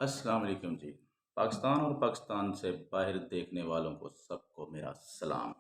अस्सलाम वालेकुम जी। पाकिस्तान और पाकिस्तान से बाहर देखने वालों को सबको मेरा सलाम।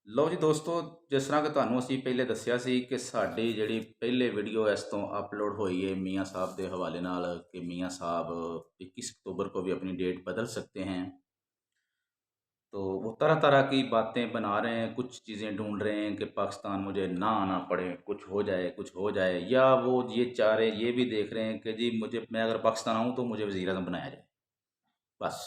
ਲਓ ਜੀ ਦੋਸਤੋ, ਜਿਸ ਤਰ੍ਹਾਂ ਕਿ ਤੁਹਾਨੂੰ ਅਸੀਂ ਪਹਿਲੇ ਦੱਸਿਆ ਸੀ ਕਿ ਸਾਡੀ ਜਿਹੜੀ ਪਹਿਲੇ ਵੀਡੀਓ ਇਸ ਤੋਂ ਅਪਲੋਡ ਹੋਈ ਹੈ ਮੀਆਂ साहब ਦੇ हवाले नाल कि मियाँ साहब 21 अक्टूबर को भी अपनी डेट बदल सकते हैं। तो वो तरह तरह की बातें बना रहे हैं, कुछ चीज़ें ढूंढ रहे हैं कि पाकिस्तान मुझे ना आना पड़े, कुछ हो जाए, या वो ये चाह रहे ये भी देख रहे हैं कि जी मुझे, मैं अगर पाकिस्तान आऊँ तो मुझे वज़ीर आज़म बनाया जाए, बस।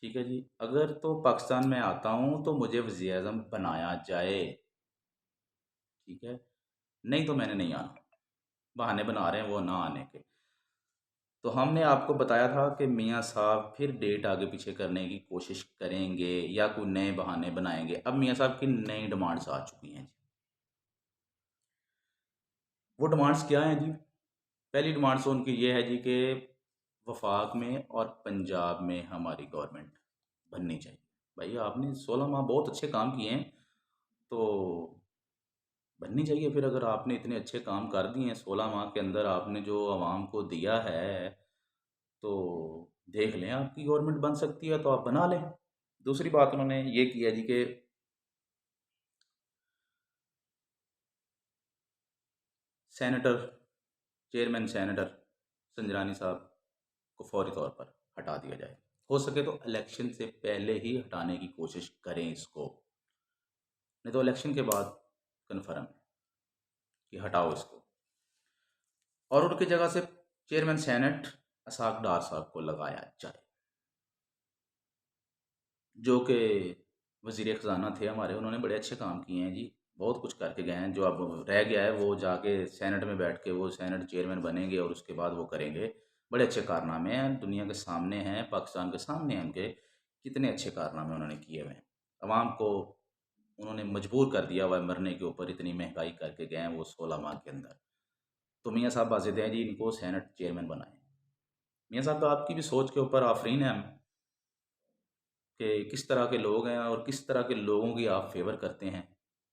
ठीक है जी, अगर तो पाकिस्तान में आता हूँ तो मुझे वज़ीर आज़म बनाया जाए, ठीक है, नहीं तो मैंने नहीं आना। बहाने बना रहे हैं वो ना आने के। तो हमने आपको बताया था कि मियाँ साहब फिर डेट आगे पीछे करने की कोशिश करेंगे या कोई नए बहाने बनाएंगे। अब मियाँ साहब की नई डिमांड्स आ चुकी हैं जी। वो डिमांड्स क्या हैं जी? पहली डिमांड्स तो उनकी ये है जी कि वफाक में और पंजाब में हमारी गवर्नमेंट बननी चाहिए। भाई आपने 16 माह बहुत अच्छे काम किए हैं, तो बननी चाहिए। फिर अगर आपने इतने अच्छे काम कर दिए हैं 16 माह के अंदर, आपने जो आवाम को दिया है, तो देख लें आपकी गवर्नमेंट बन सकती है तो आप बना लें। दूसरी बात उन्होंने ये की है जी कि सेनेटर, चेयरमैन सेनेटर संजरानी साहब को फौरी तौर पर हटा दिया जाए। हो सके तो इलेक्शन से पहले ही हटाने की कोशिश करें इसको, नहीं तो इलेक्शन के बाद कन्फर्म है कि हटाओ इसको। और उनकी जगह से चेयरमैन सेनेट असाक डार साहब को लगाया जाए, जो कि वज़ीर ख़ज़ाना थे हमारे। उन्होंने बड़े अच्छे काम किए हैं जी, बहुत कुछ करके गए हैं। जो अब रह गया है वो जाके सेनेट में बैठ के वो सेनेट चेयरमैन बनेंगे और उसके बाद वो करेंगे। बड़े अच्छे कारनामे हैं, दुनिया के सामने हैं, पाकिस्तान के सामने हैं उनके, कितने अच्छे कारनामे उन्होंने किए हुए हैं। अवाम को उन्होंने मजबूर कर दिया हुआ है मरने के ऊपर, इतनी महंगाई करके गए हैं वो 16 माह के अंदर। तो मियाँ साहब वाजिद हैं जी, इनको सेनेट चेयरमैन बनाएँ। मियाँ साहब, तो आपकी भी सोच के ऊपर आफ़रीन है हम, कि किस तरह के लोग हैं और किस तरह के लोगों की आप फ़ेवर करते हैं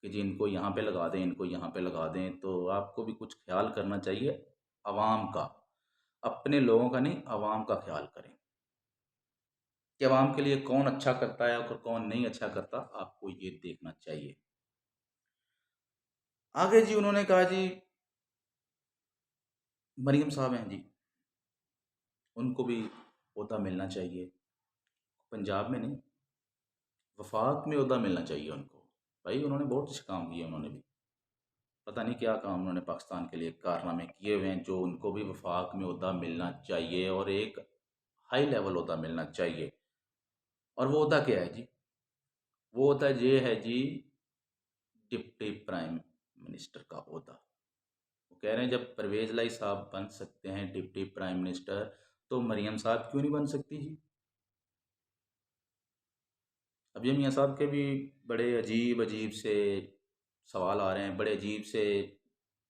कि जी इनको यहाँ पे लगा दें, इनको यहाँ पे लगा दें। तो आपको भी कुछ ख़्याल करना चाहिए अवाम का, अपने लोगों का नहीं, अवाम का ख़्याल करें कि अवाम के लिए कौन अच्छा करता है और कौन नहीं अच्छा करता, आपको ये देखना चाहिए। आगे जी उन्होंने कहा जी, मरीम साहब हैं जी, उनको भी ओहदा मिलना चाहिए। पंजाब में नहीं, वफाक में ओहदा मिलना चाहिए उनको। भाई उन्होंने बहुत अच्छे काम किए, उन्होंने भी पता नहीं क्या काम उन्होंने पाकिस्तान के लिए कारनामे किए हुए हैं, जो उनको भी वफाक में ओहदा मिलना चाहिए और एक हाई लेवल ओहदा मिलना चाहिए। और वो ओहदा क्या है जी? वो ओहदा ये है जी, डिप्टी प्राइम मिनिस्टर का ओहदा। वो कह रहे हैं जब परवेज लाई साहब बन सकते हैं डिप्टी प्राइम मिनिस्टर, तो मरियम साहब क्यों नहीं बन सकती जी? अब ये मियाँ साहब के भी बड़े अजीब अजीब से सवाल आ रहे हैं, बड़े अजीब से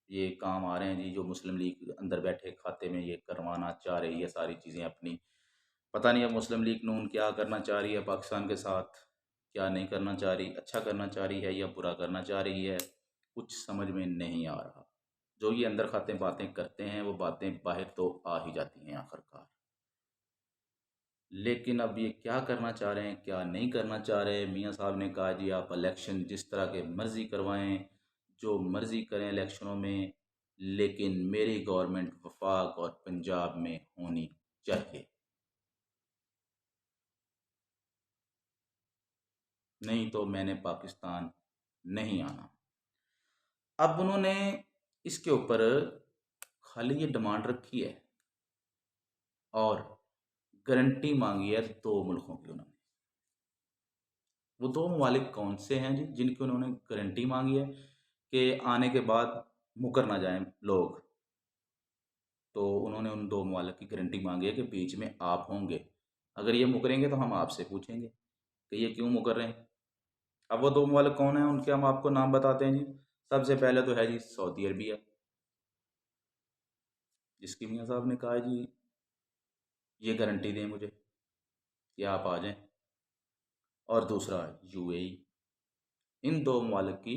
ये काम आ रहे हैं जी, जो मुस्लिम लीग अंदर बैठे खाते में ये करवाना चाह रही है सारी चीज़ें अपनी। पता नहीं अब मुस्लिम लीग नून क्या करना चाह रही है पाकिस्तान के साथ, क्या नहीं करना चाह रही, अच्छा करना चाह रही है या बुरा करना चाह रही है, कुछ समझ में नहीं आ रहा। जो ये अंदर खाते बातें करते हैं वो बातें बाहर तो आ ही जाती हैं आखिरकार। लेकिन अब ये क्या करना चाह रहे हैं, क्या नहीं करना चाह रहे? मियाँ साहब ने कहा जी आप इलेक्शन जिस तरह के मर्ज़ी करवाएं, जो मर्ज़ी करें इलेक्शनों में, लेकिन मेरी गवर्नमेंट वफाक और पंजाब में होनी चाहिए, नहीं तो मैंने पाकिस्तान नहीं आना। अब उन्होंने इसके ऊपर खाली ये डिमांड रखी है और गारंटी मांगी है दो मुल्कों की उन्होंने। वो दो ममालिक कौन से हैं जी जिनकी उन्होंने गारंटी मांगी है कि आने के बाद मुकर ना जाएं लोग? तो उन्होंने उन दो ममालिक की गारंटी मांगी है कि बीच में आप होंगे, अगर ये मुकरेंगे तो हम आपसे पूछेंगे कि ये क्यों मुकर रहे हैं। अब वो दो ममालिक कौन हैं, उनके हम आपको नाम बताते हैं जी। सबसे पहले तो है जी सऊदी अरबिया, जिसकी मियाँ साहब ने कहा है जी ये गारंटी दें मुझे कि आप आ जाएं। और दूसरा यूएई। इन दो ममालिक की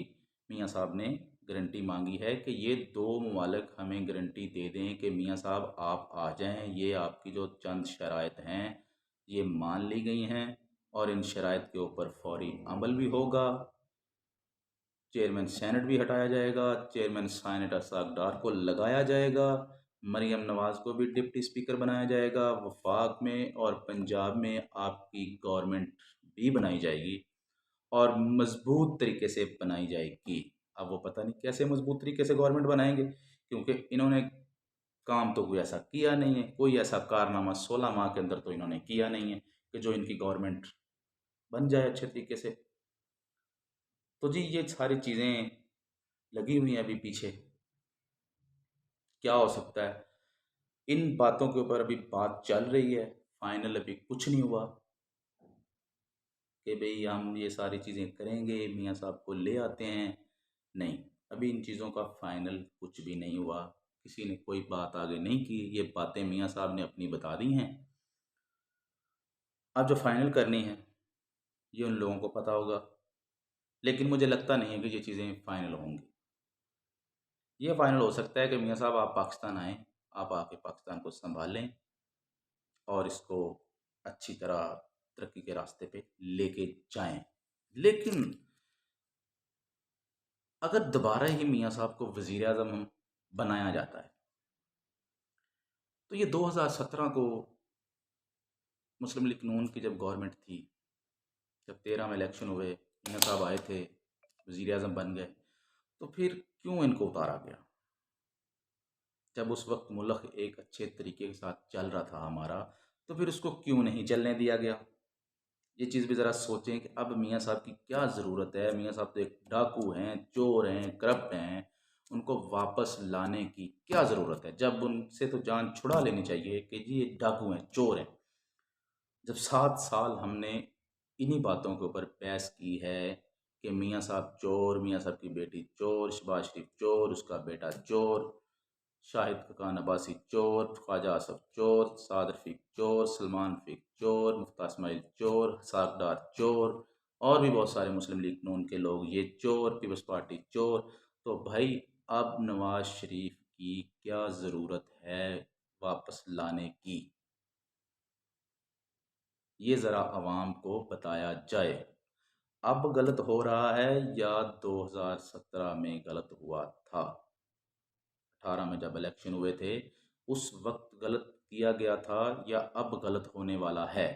मियाँ साहब ने गारंटी मांगी है कि ये दो ममालिक हमें गारंटी दे दें कि मियाँ साहब आप आ जाएं, ये आपकी जो चंद शराइत हैं ये मान ली गई हैं और इन शराइत के ऊपर फौरी अमल भी होगा। चेयरमैन सेनेट भी हटाया जाएगा, चेयरमैन सीनेटर सागडार को लगाया जाएगा, मरियम नवाज़ को भी डिप्टी स्पीकर बनाया जाएगा, वफाक में और पंजाब में आपकी गवर्नमेंट भी बनाई जाएगी और मजबूत तरीके से बनाई जाएगी। अब वो पता नहीं कैसे मजबूत तरीके से गवर्नमेंट बनाएंगे, क्योंकि इन्होंने काम तो कोई ऐसा किया नहीं है, कोई ऐसा कारनामा 16 माह के अंदर तो इन्होंने किया नहीं है कि जो इनकी गवर्नमेंट बन जाए अच्छे तरीके से। तो जी ये सारी चीज़ें लगी हुई हैं अभी पीछे। क्या हो सकता है, इन बातों के ऊपर अभी बात चल रही है, फाइनल अभी कुछ नहीं हुआ कि भाई हम ये सारी चीज़ें करेंगे, मियाँ साहब को ले आते हैं। नहीं, अभी इन चीज़ों का फाइनल कुछ भी नहीं हुआ, किसी ने कोई बात आगे नहीं की, ये बातें मियाँ साहब ने अपनी बता दी हैं। अब जो फाइनल करनी है ये उन लोगों को पता होगा, लेकिन मुझे लगता नहीं है कि ये चीज़ें फाइनल होंगी। ये फाइनल हो सकता है कि मियाँ साहब आप पाकिस्तान आएँ, आप आके पाकिस्तान को सँभालें और इसको अच्छी तरह तरक्की के रास्ते पे लेके जाएँ। लेकिन अगर दोबारा ही मियाँ साहब को वज़ीर-ए-आज़म हम बनाया जाता है, तो ये 2017 को मुस्लिम लीग नून की जब गवर्नमेंट थी, जब 13 में इलेक्शन हुए, मियाँ साहब आए थे, वज़ीर-ए-आज़म बन गए, तो फिर क्यों इनको उतारा गया? जब उस वक़्त मुल्क एक अच्छे तरीके के साथ चल रहा था हमारा, तो फिर उसको क्यों नहीं चलने दिया गया? ये चीज़ भी ज़रा सोचें कि अब मियाँ साहब की क्या ज़रूरत है? मियाँ साहब तो एक डाकू हैं, चोर हैं, करप्ट हैं, उनको वापस लाने की क्या ज़रूरत है? जब उनसे तो जान छुड़ा लेनी चाहिए कि जी ये डाकू हैं, चोर हैं। जब 7 साल हमने इन्हीं बातों के ऊपर बहस की है कि मियाँ साहब चोर, मियाँ साहब की बेटी चोर, शहबाज शरीफ चोर, उसका बेटा चोर, शाहिद खान अब्बासी चोर, ख्वाजा आसफ चोर, साद रफ़ीक चोर, सलमान रफ़ीक चोर, मुफ्तार इस्माइल चोर, सागडार चोर और भी बहुत सारे मुस्लिम लीग नून के लोग ये चोर, पीपल्स पार्टी चोर। तो भाई अब नवाज शरीफ की क्या ज़रूरत है वापस लाने की? ये ज़रा अवाम को बताया जाए। अब गलत हो रहा है या 2017 में गलत हुआ था? 18 में जब इलेक्शन हुए थे, उस वक़्त गलत किया गया था या अब गलत होने वाला है?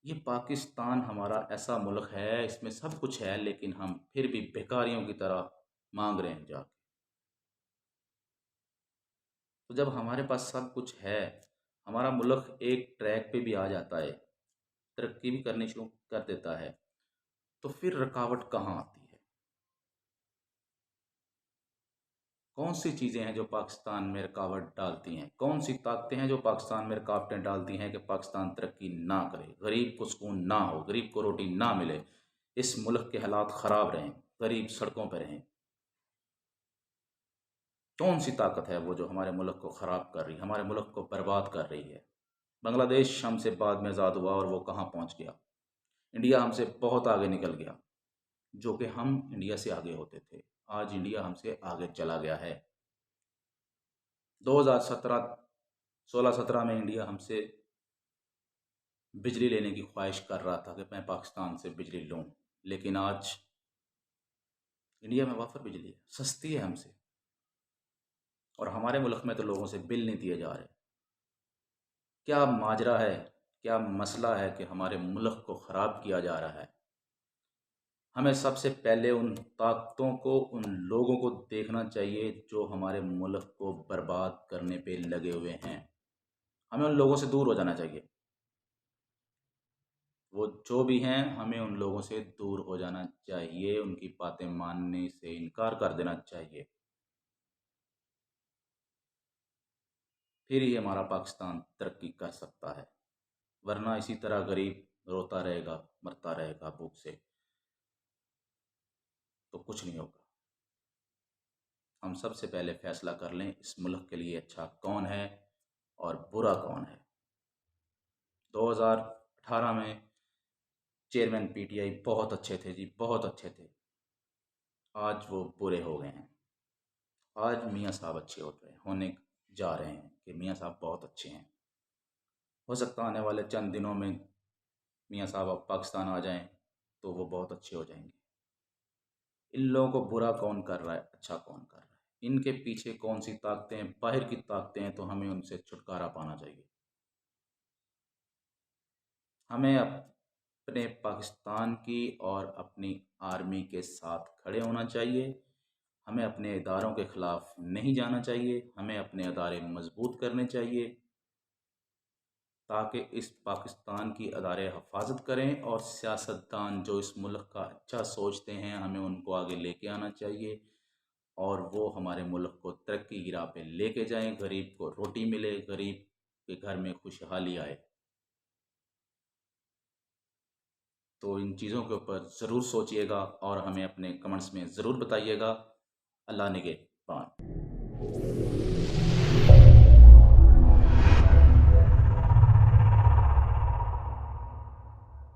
ये पाकिस्तान हमारा ऐसा मुल्क है, इसमें सब कुछ है, लेकिन हम फिर भी भिखारियों की तरह माँग रहे हैं जाके। तो जब हमारे पास सब कुछ है, हमारा मुल्क एक ट्रैक पे भी आ जाता है, तरक्की भी करनी शुरू कर देता है, तो फिर रुकावट कहाँ आती है? कौन सी चीज़ें हैं जो पाकिस्तान में रुकावट डालती हैं? कौन सी ताकतें हैं जो पाकिस्तान में रुकावटें डालती हैं कि पाकिस्तान तरक्की ना करे, गरीब को सुकून ना हो, गरीब को रोटी ना मिले, इस मुल्क के हालात ख़राब रहें, गरीब सड़कों पर रहें? कौन सी ताकत है वो जो हमारे मुल्क को ख़राब कर रही है, हमारे मुल्क को बर्बाद कर रही है? बांग्लादेश हमसे बाद में आज़ाद हुआ और वो कहाँ पहुँच गया? इंडिया हमसे बहुत आगे निकल गया, जो कि हम इंडिया से आगे होते थे। आज इंडिया हमसे आगे चला गया है। 2017 16-17 में इंडिया हमसे बिजली लेने की ख्वाहिश कर रहा था कि मैं पाकिस्तान से बिजली लूं, लेकिन आज इंडिया में वाफर बिजली है, सस्ती है हमसे, और हमारे मुल्क में तो लोगों से बिल नहीं दिए जा रहे। क्या माजरा है, क्या मसला है कि हमारे मुल्क को ख़राब किया जा रहा है? हमें सबसे पहले उन ताकतों को, उन लोगों को देखना चाहिए जो हमारे मुल्क को बर्बाद करने पे लगे हुए हैं। हमें उन लोगों से दूर हो जाना चाहिए। वो जो भी हैं, हमें उन लोगों से दूर हो जाना चाहिए, उनकी बातें मानने से इनकार कर देना चाहिए। फिर ही हमारा पाकिस्तान तरक्की कर सकता है, वरना इसी तरह गरीब रोता रहेगा, मरता रहेगा भूख से, तो कुछ नहीं होगा। हम सबसे पहले फैसला कर लें इस मुल्क के लिए अच्छा कौन है और बुरा कौन है। 2018 में चेयरमैन पीटीआई बहुत अच्छे थे जी, बहुत अच्छे थे। आज वो बुरे हो गए हैं। आज मियाँ साहब अच्छे होने जा रहे हैं कि मियाँ साहब बहुत अच्छे हैं। हो सकता है आने वाले चंद दिनों में मियाँ साहब अब पाकिस्तान आ जाएं तो वो बहुत अच्छे हो जाएंगे। इन लोगों को बुरा कौन कर रहा है, अच्छा कौन कर रहा है, इनके पीछे कौन सी ताकतें हैं, बाहर की ताकतें हैं, तो हमें उनसे छुटकारा पाना चाहिए। हमें अपने पाकिस्तान की और अपनी आर्मी के साथ खड़े होना चाहिए। हमें अपने इदारों के ख़िलाफ़ नहीं जाना चाहिए। हमें अपने अदारे मज़बूत करने चाहिए ताकि इस पाकिस्तान की अदारे हिफाजत करें, और सियासतदान जो इस मुल्क का अच्छा सोचते हैं हमें उनको आगे लेके आना चाहिए, और वो हमारे मुल्क को तरक्की की राह पे लेके जाएं, गरीब को रोटी मिले, गरीब के घर में खुशहाली आए। तो इन चीज़ों के ऊपर ज़रूर सोचिएगा और हमें अपने कमेंट्स में ज़रूर बताइएगा। अल्लाह निगहबान।